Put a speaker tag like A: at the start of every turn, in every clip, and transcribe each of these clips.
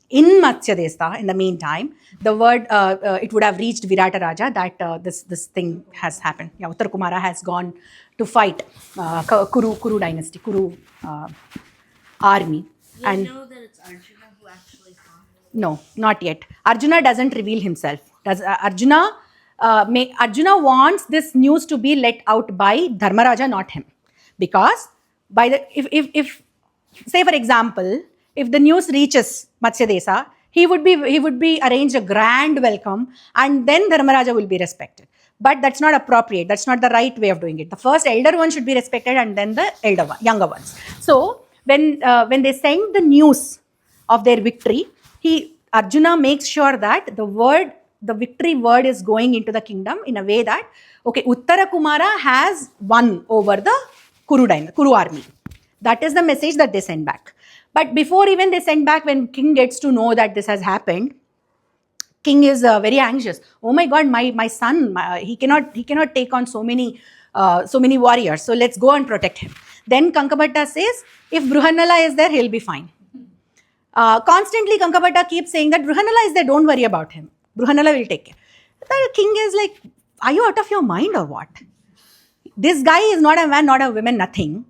A: In Matsyadesa, in the meantime, the word it would have reached Virata Raja that this thing has happened. Yeah, Uttar Kumara has gone to fight Kuru dynasty, Kuru army.
B: Do you know that it's Arjuna who actually fought?
A: No, not yet. Arjuna doesn't reveal himself. Does Arjuna? Arjuna wants this news to be let out by Dharmaraja, not him, because by the if say for example, if the news reaches Matsyadesa, he would be arranged a grand welcome, and then Dharmaraja will be respected. But that's not appropriate. That's not the right way of doing it. The first elder one should be respected, and then the younger ones. So when they send the news of their victory, Arjuna makes sure that the victory word is going into the kingdom in a way that, okay, Uttara Kumara has won over the Kuru army. That is the message that they send back. But before even they send back, when king gets to know that this has happened, king is very anxious. Oh my God, my son, he cannot take on so many warriors. So let's go and protect him. Then Kankabhatta says, if Bruhannala is there, he'll be fine. Constantly Kankabhatta keeps saying that Bruhannala is there, don't worry about him. Bruhannala will take care. The king is like, are you out of your mind or what? This guy is not a man, not a woman, nothing.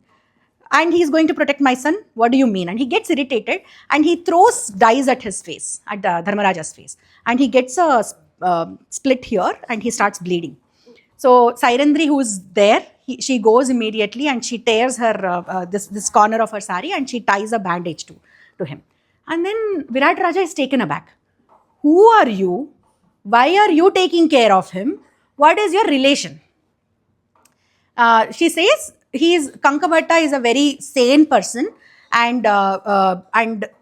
A: And he's going to protect my son? What do you mean? And he gets irritated and he throws dice at his face, at Dharmaraja's face. And he gets a split here and he starts bleeding. So Sairandri, who is there, she goes immediately and she tears her this corner of her sari and she ties a bandage to him. And then Virat Raja is taken aback. Who are you? Why are you taking care of him? What is your relation? She says Kankabhatta is a very sane person, and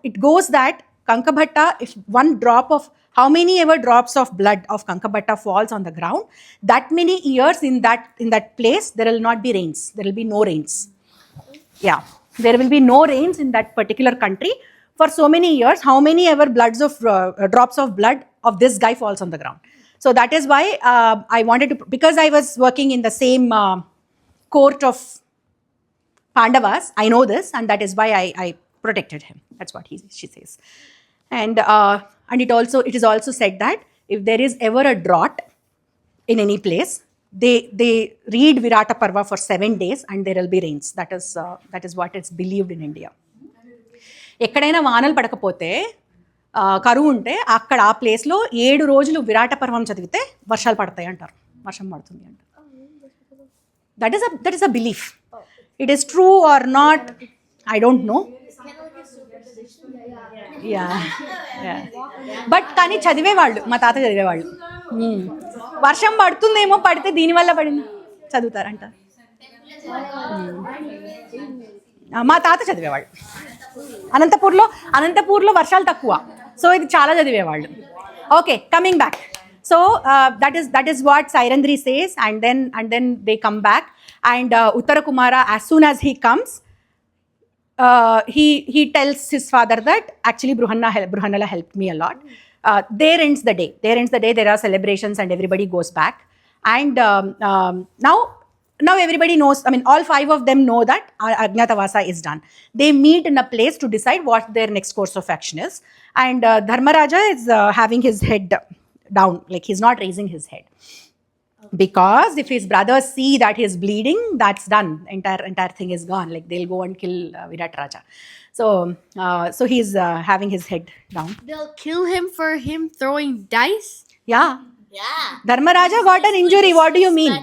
A: it goes that Kankabhatta, if one drop of how many ever drops of blood of Kankabhatta falls on the ground, that many years in that place there will not be rains. There will be no rains. Yeah, there will be no rains in that particular country for so many years. How many ever drops of blood of this guy falls on the ground. So that is why I wanted to, because I was working in the same court of Pandavas, I know this, and that is why I protected him. That's what she says. And it is also said that if there is ever a drought in any place, they read Virata Parva for 7 days and there will be rains. That is what is believed in India. ఎక్కడైనా వానలు పడకపోతే కరువు ఉంటే అక్కడ ఆ ప్లేస్లో 7 రోజులు విరాట పర్వం చదివితే వర్షాలు పడతాయి అంటారు, వర్షం పడుతుంది అంటారు. That is a belief. It is true or not, I don't know. But కానీ చదివేవాళ్ళు, మా తాత చదివేవాళ్ళు. వర్షం పడుతుందేమో, పడితే దీనివల్ల పడింది చదువుతారంట. మా తాత చదివేవాళ్ళు. అనంతపూర్లో వర్షాలు తక్కువ, సో ఇది చాలా చదివేవాళ్ళు. Okay, coming back. So that is what Sairandri says, and then they come back, and Uttara Kumara, as soon as he comes, he tells his father that actually Bruhannala helped me a lot. There ends the day. There are celebrations and everybody goes back, and now everybody knows, I mean, all 5 of them know that Ajnatavasa is done. They meet in a place to decide what their next course of action is. And Dharmaraja is having his head down, like he's not raising his head. Because if his brothers see that he's bleeding, that's done. Entire thing is gone. Like they'll go and kill Virat Raja. So he's having his head down.
B: They'll kill him for him throwing dice?
A: Yeah.
B: Yeah.
A: Dharmaraja got an injury. What do you mean?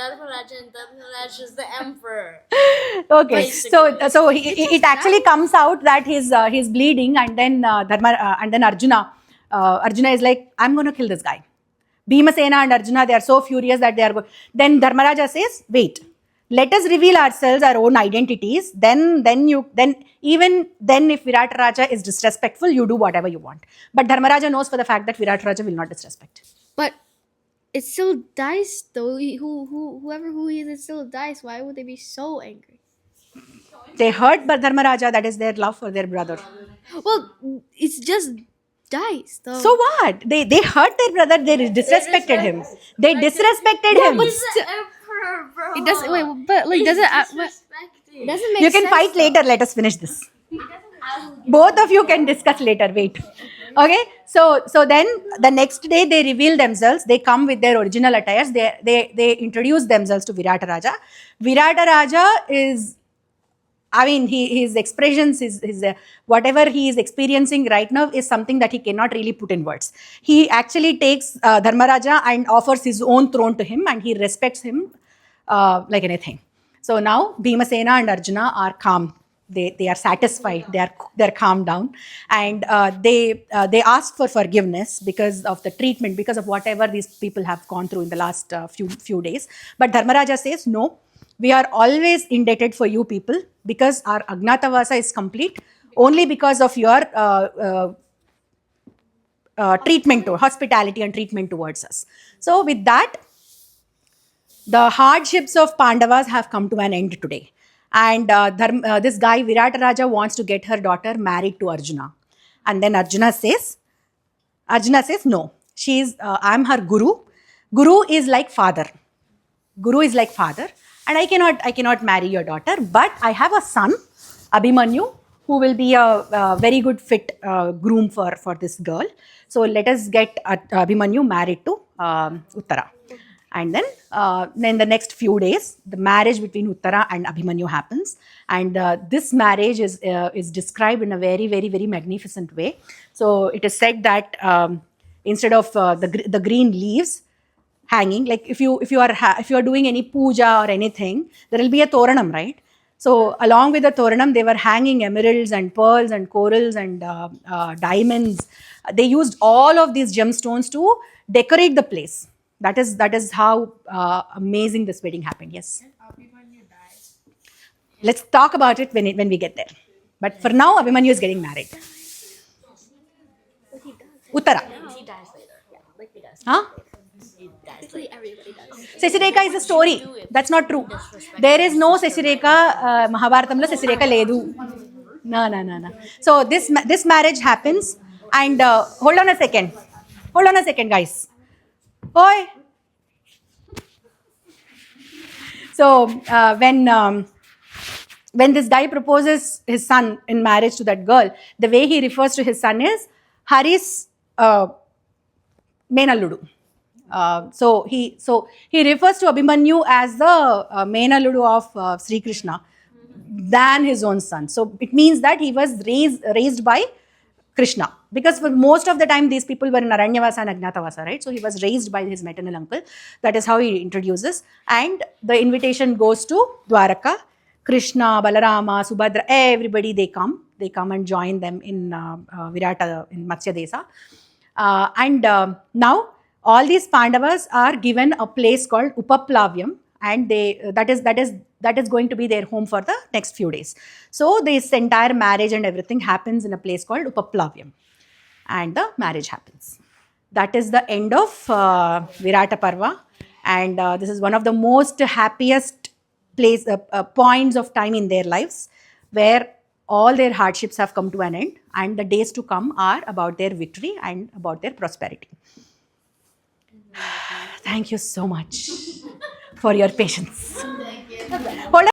B: Dharmaraja is the emperor.
A: Okay, so it actually comes out that he's bleeding, and then Arjuna is like, I'm going to kill this guy. Bhimasena and Arjuna, they are so furious that they are then Dharmaraja says, wait, let us reveal ourselves, our own identities. Then if Virat Raja is disrespectful, you do whatever you want. But Dharmaraja knows for the fact that Virat Raja will not disrespect.
B: But it's still dice, though. Whoever he is, it's still dice. Why would they be so angry?
A: They hurt Dharmaraja. That is their love for their brother.
B: Well, it's just dice, though.
A: So what? They hurt their brother. They disrespected him. They disrespected him.
B: But it's the emperor, bro. It doesn't. Wait, but like, doesn't make
A: You can fight later. Let us finish this.
B: It doesn't
A: Both of you can discuss later. Wait. Okay. So then the next day they reveal themselves. They come with their original attires. They introduce themselves to Virata Raja. Virata Raja is, I mean, his expressions, his whatever he is experiencing right now is something that he cannot really put in words. He actually takes Dharmaraja and offers his own throne to him, and he respects him like anything. So now Bhimasena and Arjuna are calm. They are satisfied. They're calmed down, and they ask for forgiveness because of the treatment, because of whatever these people have gone through in the last few days. But Dharmaraja says no. We are always indebted for you people because our Agnatavasa is complete only because of your treatment, to hospitality and treatment towards us. So with that, the hardships of Pandavas have come to an end today. And this guy, Virata Raja, wants to get her daughter married to Arjuna. And then Arjuna says, no, I'm her guru. Guru is like father. Guru is like father, and I cannot marry your daughter, but I have a son, Abhimanyu, who will be a very good fit groom for this girl. So let us get Abhimanyu married to Uttara. And then the next few days, the marriage between Uttara and Abhimanyu happens. And this marriage is described in a very, very, very magnificent way. So it is said that instead of the green leaves hanging, like if you are doing any puja or anything, there will be a toranam, right? So along with the toranam, they were hanging emeralds and pearls and corals and diamonds. They used all of these gemstones to decorate the place. That is how amazing this wedding happened. Yes.
C: Abhimanyu dies.
A: Let's talk about it when we get there. But for now, Abhimanyu is getting married.
B: But he does.
A: Uttara.
D: He dies later. Yeah, like he does.
A: Huh?
D: He dies
B: Basically
D: later.
B: everybody does.
A: Sesireka is a story. That's not true. There is no Sesireka. Mahabharatamlo Sesireka ledu. No. So this marriage happens, and hold on a second, guys. Oi. So when this guy proposes his son in marriage to that girl, the way he refers to his son is Haris Menalludu. So he refers to Abhimanyu as the Menalludu of Sri Krishna than his own son. So it means that he was raised by Krishna, because for most of the time these people were in Aranyavasa and Agnatavasa, right? So he was raised by his maternal uncle. That is how he introduces, and the invitation goes to Dwaraka. Krishna, Balarama, Subhadra, everybody they come and join them in Virata, in Matsya Desa. And now all these Pandavas are given a place called Upaplavyam, and that is going to be their home for the next few days. So this entire marriage and everything happens in a place called Upaplavyam, and the marriage happens. That is the end of Virata Parva, and this is one of the most happiest points of time in their lives, where all their hardships have come to an end, and the days to come are about their victory and about their prosperity. Thank you so much for your patience. Hold on.